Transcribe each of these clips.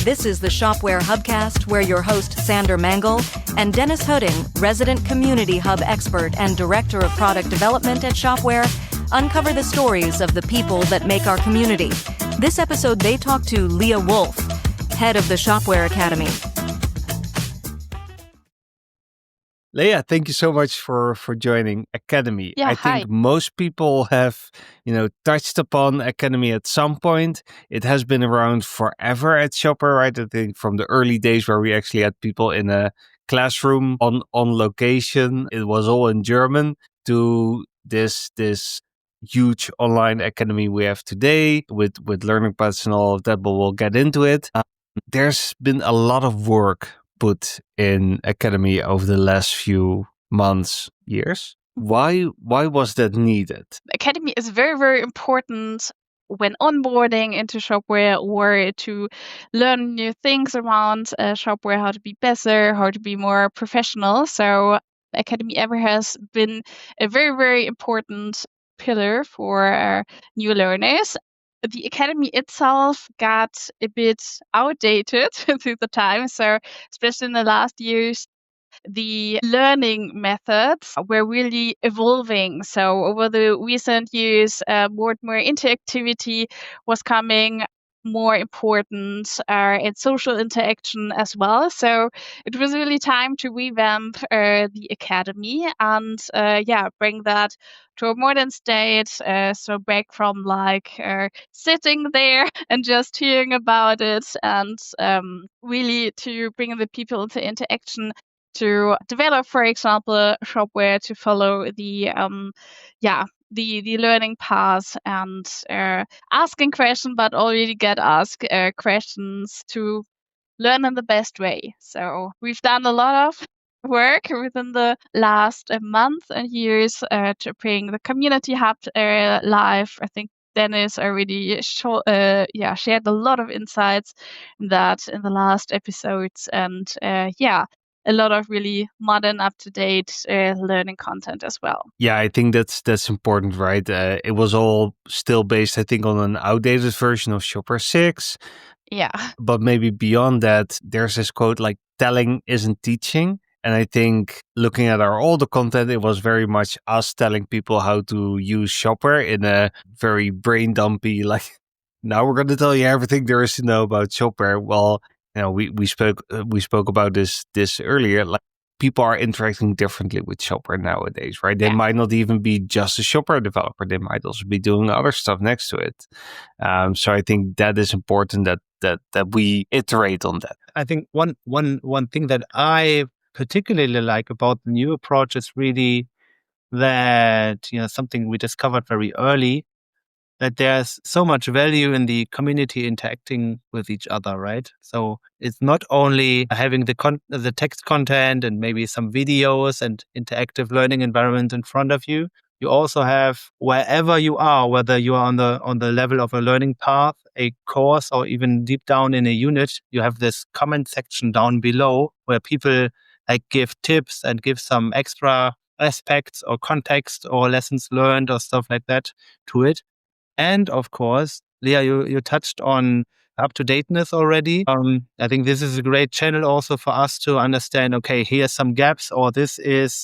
This is the Shopware Hub Cast, where your host Sander Mangel and Dennis Höting, resident community hub expert and director of product development at Shopware, uncover the stories of the people that make our community. This episode, they talk to Lea Wolf, head of the Shopware Academy. Lea, thank you so much for joining Academy. Yeah, I think most people have, touched upon Academy at some point. It has been around forever at Shopware, right? I think from the early days where we actually had people in a classroom on location. It was all in German, to this huge online academy we have today with learning paths and all of that, but we'll get into it. There's been a lot of work put in Academy over the last few months, years. Why was that needed? Academy is very, very important when onboarding into Shopware or to learn new things around Shopware, how to be better, how to be more professional. So Academy ever has been a very, very important pillar for new learners. The Academy itself got a bit outdated through the time. So especially in the last years, the learning methods were really evolving. So over the recent years, more and more interactivity was coming, more important in social interaction as well. So it was really time to revamp the Academy and bring that to a modern state. So back from sitting there and just hearing about it, and really to bring the people into interaction, to develop, for example, Shopware to follow the learning path and asking questions, but already get asked questions to learn in the best way. So we've done a lot of work within the last month and years to bring the community hub live. I think Dennis already shared a lot of insights in that in the last episodes, and a lot of really modern, up-to-date learning content as well. Yeah, I think that's important, right? It was all still based, I think, on an outdated version of Shopware 6. Yeah. But maybe beyond that, there's this quote like, telling isn't teaching. And I think looking at our older content, it was very much us telling people how to use Shopware in a very brain dumpy, like, now we're going to tell you everything there is to know about Shopware. Well, we spoke about this earlier. Like, people are interacting differently with Shopware nowadays, right? They might not even be just a Shopware developer. They might also be doing other stuff next to it. So I think that is important that we iterate on that. I think one thing that I particularly like about the new approach is really that, something we discovered very early, that there's so much value in the community interacting with each other, right? So it's not only having the text content and maybe some videos and interactive learning environment in front of you. You also have, wherever you are, whether you are on the level of a learning path, a course, or even deep down in a unit, you have this comment section down below where people give tips and give some extra aspects or context or lessons learned or stuff like that to it. And of course, Lea, you touched on up-to-dateness already. I think this is a great channel also for us to understand, okay, here's some gaps, or this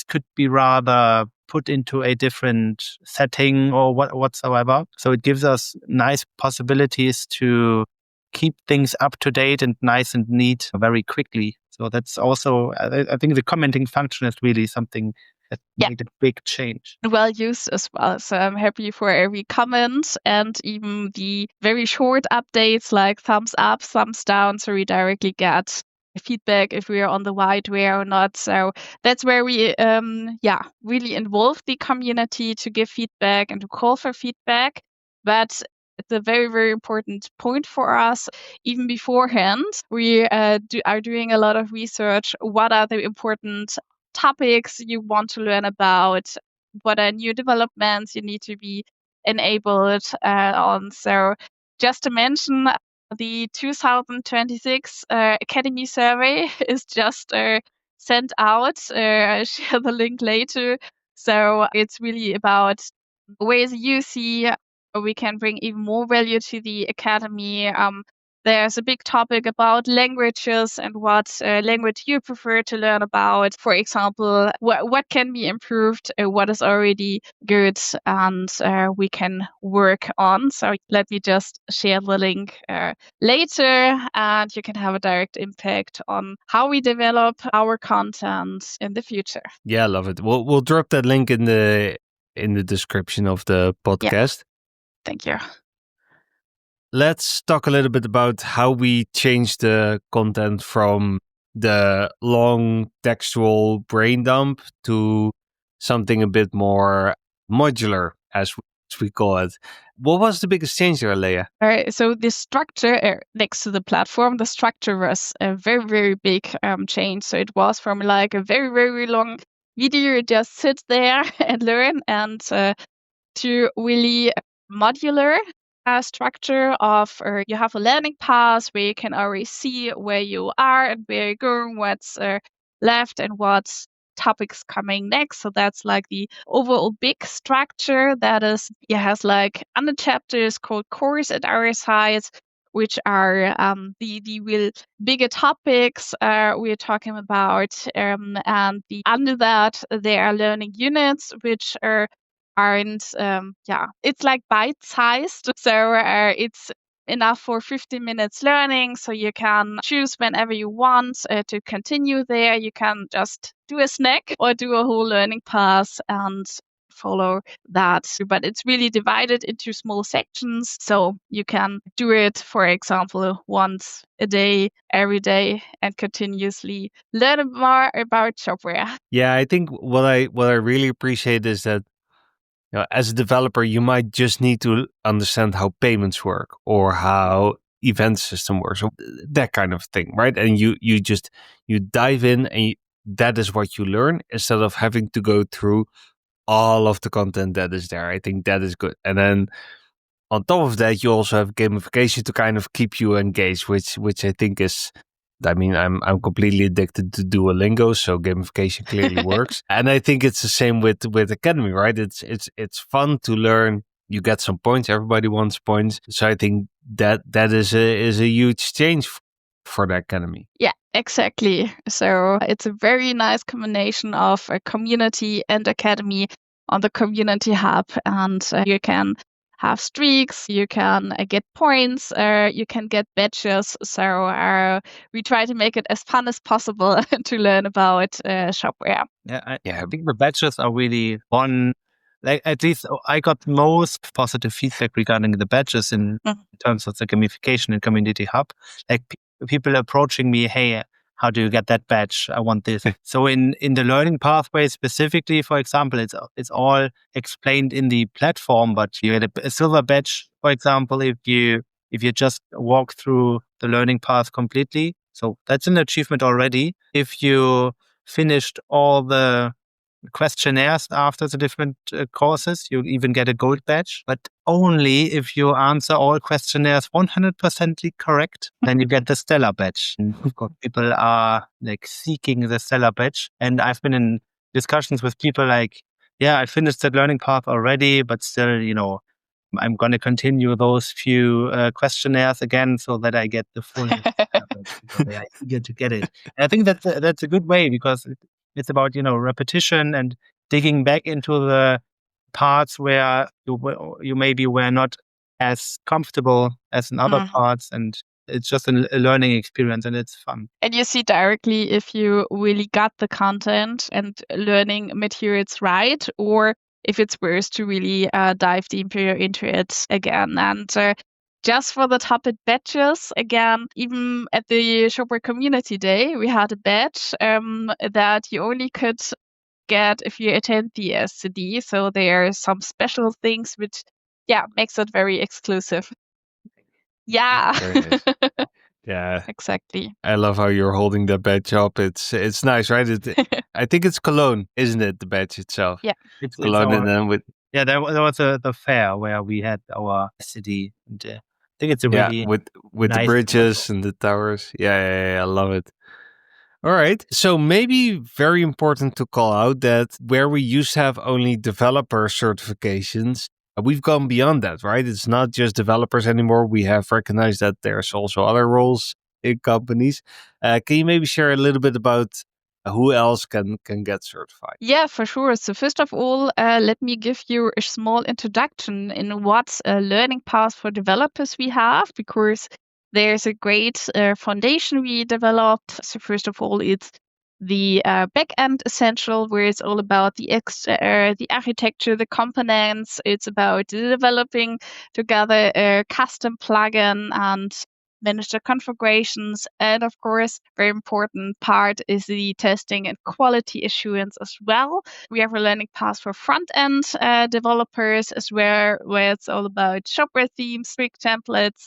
could be rather put into a different setting or whatsoever. So it gives us nice possibilities to keep things up to date and nice and neat very quickly. So that's also, I think the commenting function is really something that made a big change. Well used as well. So I'm happy for every comment and even the very short updates like thumbs up, thumbs down. So we directly get feedback if we are on the right way or not. So that's where we really involve the community to give feedback and to call for feedback. But it's a very, very important point for us. Even beforehand, we are doing a lot of research. What are the important topics you want to learn about? What are new developments you need to be enabled on? So just to mention, the 2026 Academy survey is just sent out. I'll share the link later. So it's really about ways you see we can bring even more value to the Academy. there's a big topic about languages and what language you prefer to learn about. For example, what can be improved, what is already good, and we can work on. So let me just share the link later, and you can have a direct impact on how we develop our content in the future. Yeah, I love it. We'll drop that link in the description of the podcast. Thank you. Let's talk a little bit about how we change the content from the long textual brain dump to something a bit more modular, as we call it. What was the biggest change there, Lea? All right, so the structure next to the platform, the structure was a very, very big change. So it was from like a very, very long video, you just sit there and learn, and to really modular structure of you have a learning path where you can already see where you are and where you're going, what's left and what's topics coming next. So that's like the overall big structure that is, it has like under chapters called course at our side, which are the real bigger topics we're talking about. And under that, there are learning units, which aren't, it's like bite-sized. So it's enough for 15 minutes learning. So you can choose whenever you want to continue there. You can just do a snack or do a whole learning path and follow that. But it's really divided into small sections. So you can do it, for example, once a day, every day, and continuously learn more about Shopware. Yeah, I think what I really appreciate is that, you know, as a developer, you might just need to understand how payments work or how event system works, or that kind of thing, right? And you dive in and that is what you learn, instead of having to go through all of the content that is there. I think that is good. And then on top of that, you also have gamification to kind of keep you engaged, which I think is, I mean, I'm completely addicted to Duolingo, so gamification clearly works. And I think it's the same with Academy, right? It's fun to learn. You get some points. Everybody wants points. So I think that is a huge change for the Academy. Yeah, exactly. So it's a very nice combination of a community and Academy on the Community Hub, and you can have streaks, you can get points, you can get badges. So we try to make it as fun as possible to learn about Shopware. Yeah, I think the badges are really one. Like, at least I got most positive feedback regarding the badges in terms of the gamification and Community Hub. Like people approaching me, hey, how do you get that badge? I want this. So in the learning pathway specifically, for example, it's all explained in the platform, but you get a silver badge, for example, if you just walk through the learning path completely. So that's an achievement already. If you finished all the questionnaires after the different courses, you even get a gold badge, but only if you answer all questionnaires 100% correct, then you get the stellar badge. And of course, people are like seeking the stellar badge. And I've been in discussions with people like, yeah, I finished that learning path already, but still, you know, I'm going to continue those few questionnaires again so that I get the full because they are eager to get it. And I think that's a good way, because it's about, you know, repetition and digging back into the parts where you maybe were not as comfortable as in other parts, and it's just a learning experience and it's fun. And you see directly if you really got the content and learning materials right, or if it's worth to really dive deeper into it again. And just for the topic badges, again, even at the Shopware Community Day, we had a badge that you only could get if you attend the SCD. So there are some special things which, makes it very exclusive. Yeah. Very nice. Yeah, exactly. I love how you're holding that badge up. It's nice, right? I think it's Cologne, isn't it? The badge itself. Yeah, it's Cologne, and then with there was the fair where we had our city. And, I think it's a really with nice the bridges and the towers. Yeah, I love it. All right. So maybe very important to call out that where we used to have only developer certifications, we've gone beyond that, right? It's not just developers anymore. We have recognized that there's also other roles in companies. Can you maybe share a little bit about who else can get certified? Yeah, for sure. So first of all, let me give you a small introduction in what learning path for developers we have, because there's a great foundation we developed. So first of all, it's the backend essential, where it's all about the architecture, the components. It's about developing together a custom plugin and manage the configurations. And of course, very important part is the testing and quality assurance as well. We have a learning path for front-end developers as well, where it's all about shopware themes, Twig templates,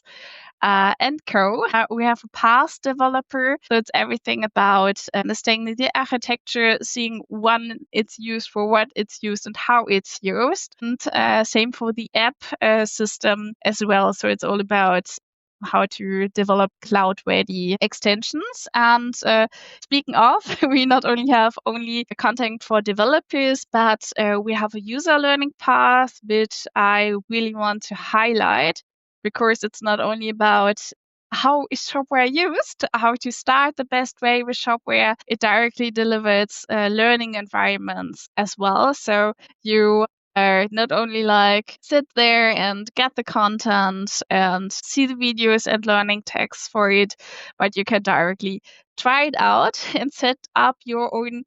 and co. We have a path developer, so it's everything about understanding the architecture, seeing when it's used, for what it's used, and how it's used. And same for the app system as well. So it's all about how to develop cloud-ready extensions. And speaking of, we not only have content for developers, but we have a user learning path, which I really want to highlight, because it's not only about how is Shopware used, how to start the best way with Shopware. It directly delivers learning environments as well. So you not only like sit there and get the content and see the videos and learning texts for it, but you can directly try it out and set up your own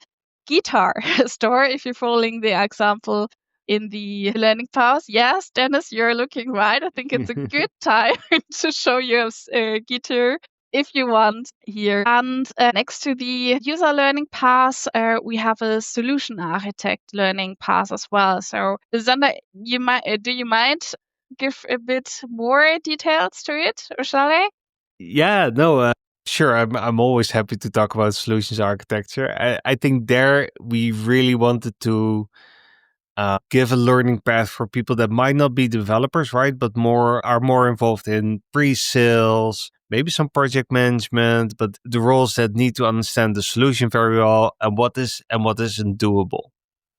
guitar store if you're following the example in the learning path. Yes, Dennis, you're looking right. I think it's a good time to show your guitar if you want here. And next to the user learning path, we have a solution architect learning path as well. So Sander, do you mind give a bit more details to it, or shall I? Yeah, no, sure. I'm always happy to talk about solutions architecture. I think there we really wanted to give a learning path for people that might not be developers, right? But are more involved in pre-sales, maybe some project management, but the roles that need to understand the solution very well and what isn't doable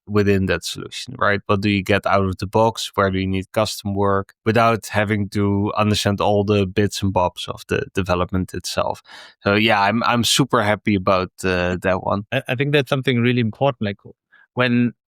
within that solution, right? What do you get out of the box? Where do you need custom work without having to understand all the bits and bobs of the development itself? So yeah, I'm super happy about that one. I think that's something really important. Like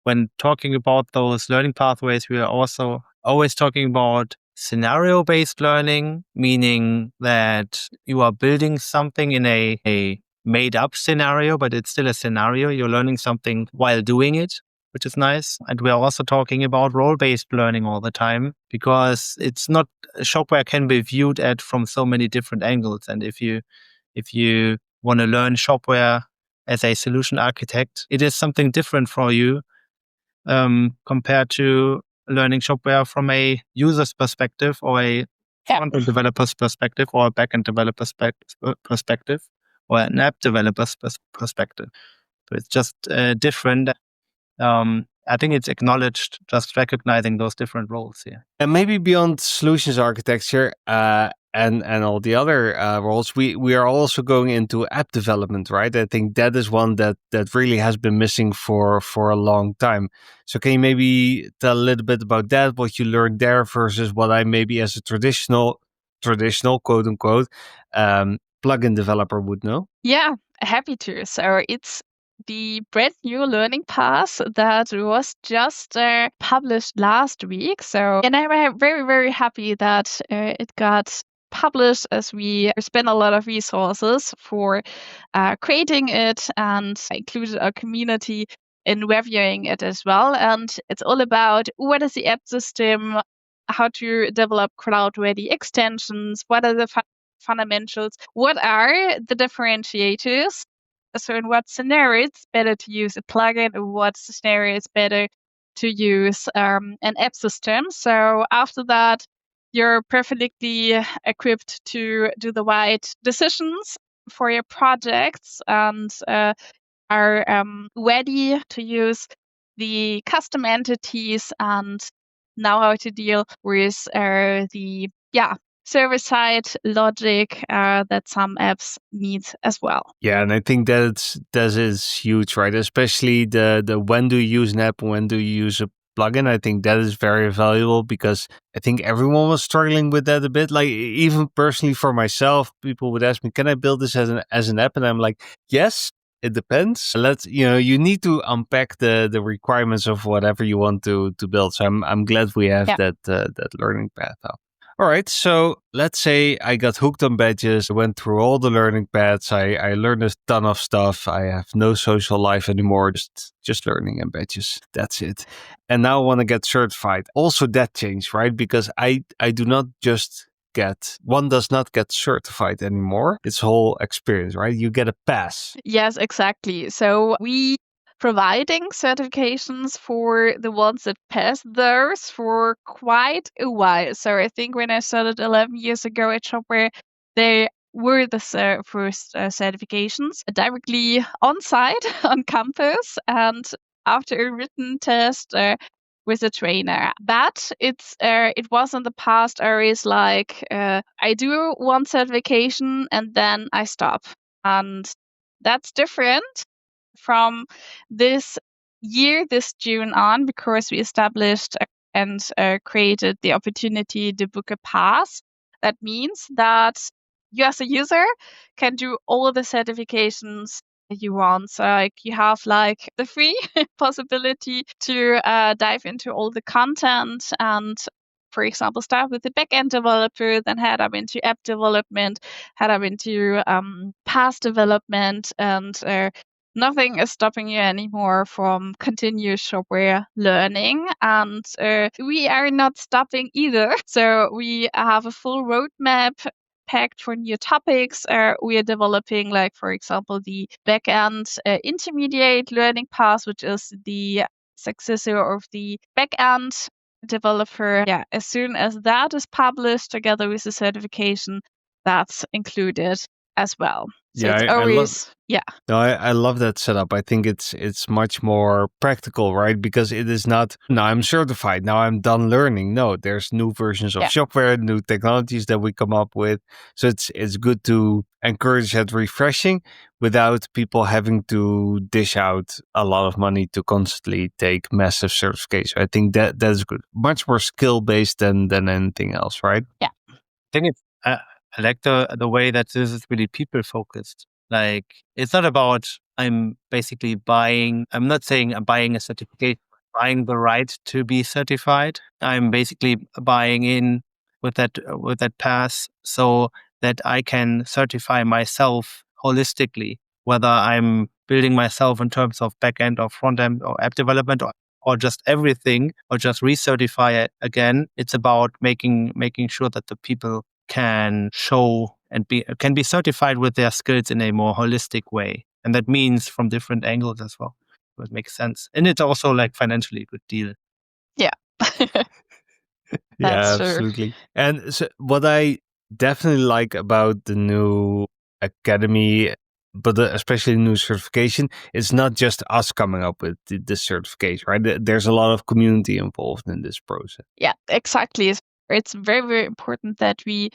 when talking about those learning pathways, we are also always talking about scenario-based learning, meaning that you are building something in a made-up scenario, but it's still a scenario. You're learning something while doing it, which is nice. And we are also talking about role-based learning all the time, because it's not, Shopware can be viewed at from so many different angles. And if you want to learn Shopware as a solution architect, it is something different for you compared to learning Shopware from a user's perspective, or a front-end developer's perspective, or a back-end developer's perspective, or an app developer's perspective. So it's just different. I think it's acknowledged, just recognizing those different roles here. And maybe beyond solutions architecture and all the other roles, we are also going into app development, right? I think that is one that really has been missing for a long time. So can you maybe tell a little bit about that, what you learned there versus what I maybe as a traditional quote unquote plugin developer would know? Yeah, happy to. So it's the brand new learning path that was just published last week. And I'm very, very happy that it got published, as we spent a lot of resources for creating it and included our community in reviewing it as well. And it's all about what is the app system, how to develop cloud-ready extensions, what are the fundamentals, what are the differentiators. So in what scenario it's better to use a plugin, or what scenario it's better to use an app system. So after that, you're perfectly equipped to do the right decisions for your projects, and are ready to use the custom entities, and know how to deal with the server-side logic that some apps need as well. Yeah, and I think that is huge, right? Especially the when do you use an app, when do you use a plugin. I think that is very valuable because I think everyone was struggling with that a bit. Like even personally for myself, people would ask me, "Can I build this as an app?" And I'm like, "Yes." It depends. You need to unpack the requirements of whatever you want to build. So I'm glad we have that learning path now. All right. So let's say I got hooked on badges, went through all the learning paths. I learned a ton of stuff. I have no social life anymore, just learning and badges. That's it. And now I want to get certified. Also that changed, right? Because I do not just one does not get certified anymore. It's a whole experience, right? You get a pass. Yes, exactly. So we providing certifications for the ones that pass those for quite a while. So I think when I started 11 years ago at Shopware, they were the first certifications directly on site on campus and after a written test with a trainer. But it was in the past always like I do one certification and then I stop. And that's different from this year, this June on, because we established and created the opportunity to book a pass. That means that you as a user can do all the certifications you want. So like you have like the free possibility to dive into all the content and for example, start with the backend developer, then head up into app development, head up into pass development, and nothing is stopping you anymore from continuous Shopware learning. And we are not stopping either. So we have a full roadmap packed for new topics. We are developing, like, for example, the backend intermediate learning path, which is the successor of the backend developer. Yeah, as soon as that is published together with the certification, that's included as well. So Yeah, it's always, No, I love that setup. I think it's much more practical, right? Because it is not, now I'm certified, now I'm done learning. No, there's new versions of Shopware, new technologies that we come up with. So it's good to encourage that refreshing without people having to dish out a lot of money to constantly take massive certification. I think that is good. Much more skill based than anything else, right? Yeah. I think it's I like the way that this is really people focused. Like it's not about I'm basically buying. I'm not saying I'm buying a certificate, buying the right to be certified. I'm basically buying in with that pass so that I can certify myself holistically, whether I'm building myself in terms of backend or front end or app development or just everything or just recertify it again. It's about making sure that the people can show and can be certified with their skills in a more holistic way. And that means from different angles as well. It makes sense. And it's also like financially a good deal. Yeah. Yeah, That's true. absolutely. And so what I definitely like about the new academy, but especially the new certification, it's not just us coming up with the certification, right? There's a lot of community involved in this process. Yeah, exactly. It's very, very important that we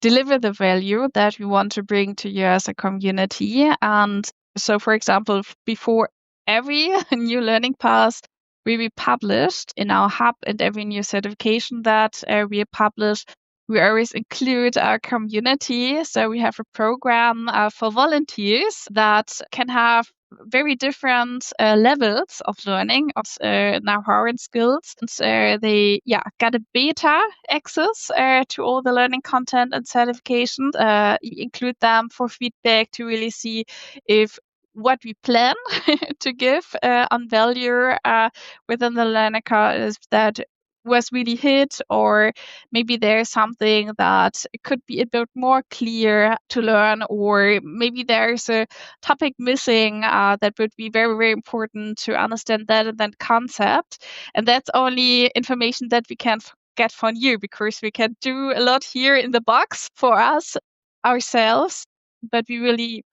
deliver the value that we want to bring to you as a community. And so, for example, before every new learning path will be published in our hub and every new certification that we publish, we always include our community. So we have a program for volunteers that can have very different levels of learning of know-how and skills. And they got a beta access to all the learning content and certifications. Include them for feedback to really see if what we plan to give on value within the learning is that was really hit, or maybe there's something that could be a bit more clear to learn, or maybe there's a topic missing that would be very, very important to understand that and that concept. And that's only information that we can get from you, because we can do a lot here in the box for us ourselves, but we really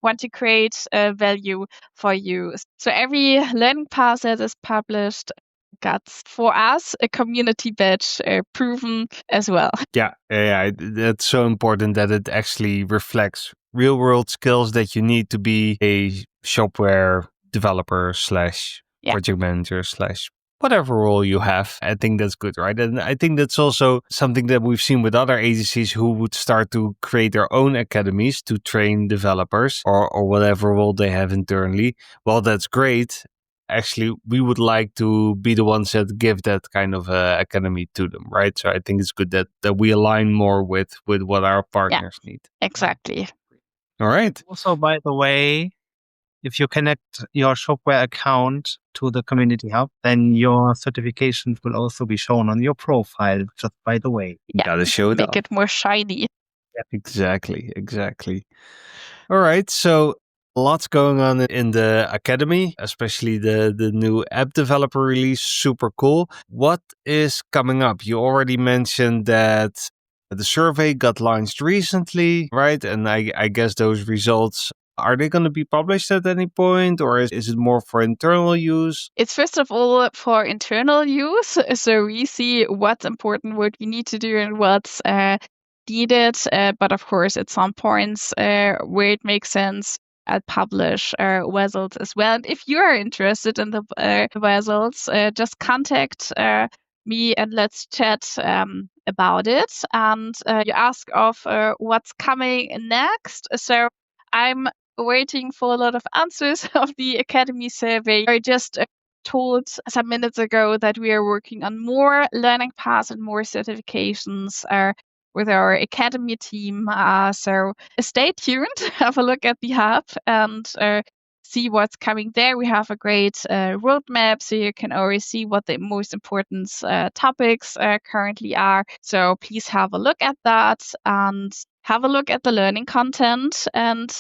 want to create value for you. So every learning path that is published got for us a community badge proven as well. Yeah, that's so important that it actually reflects real world skills that you need to be a Shopware developer / project manager / whatever role you have. I think that's good, right? And I think that's also something that we've seen with other agencies who would start to create their own academies to train developers or whatever role they have internally. Well, that's great. Actually, we would like to be the ones that give that kind of academy to them, right? So I think it's good that we align more with what our partners need. Exactly. All right. Also, by the way, if you connect your Shopware account to the Community Hub, then your certifications will also be shown on your profile, just by the way. Yeah. Gotta show it Make off. it more shiny. Exactly. All right. So lots going on in the academy, especially the new app developer release. Super cool. What is coming up? You already mentioned that the survey got launched recently, right? And I guess those results, are they going to be published at any point, or is it more for internal use? It's first of all for internal use. So we see what's important, what we need to do, and what's needed. But of course, at some points where it makes sense, I'll publish results as well. And if you are interested in the results, just contact me and let's chat about it. And you ask of what's coming next. So I'm waiting for a lot of answers of the Academy survey. I just told some minutes ago that we are working on more learning paths and more certifications with our Academy team. So stay tuned, have a look at the hub and see what's coming there. We have a great roadmap, so you can always see what the most important topics currently are. So please have a look at that and have a look at the learning content and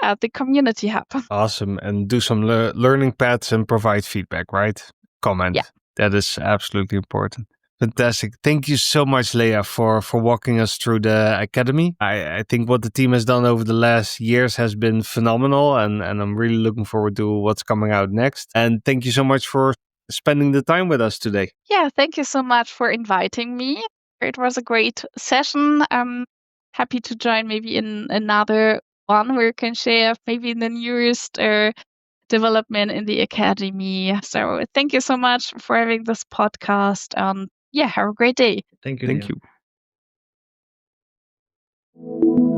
at the Community Hub. Awesome. And do some learning paths and provide feedback, right? Comment. Yeah. That is absolutely important. Fantastic. Thank you so much, Lea, for walking us through the academy. I think what the team has done over the last years has been phenomenal, and I'm really looking forward to what's coming out next. And thank you so much for spending the time with us today. Yeah, thank you so much for inviting me. It was a great session. I'm happy to join maybe in another one where you can share maybe the newest development in the academy. So thank you so much for having this podcast. Yeah, have a great day. Thank you. Thank Lea. you.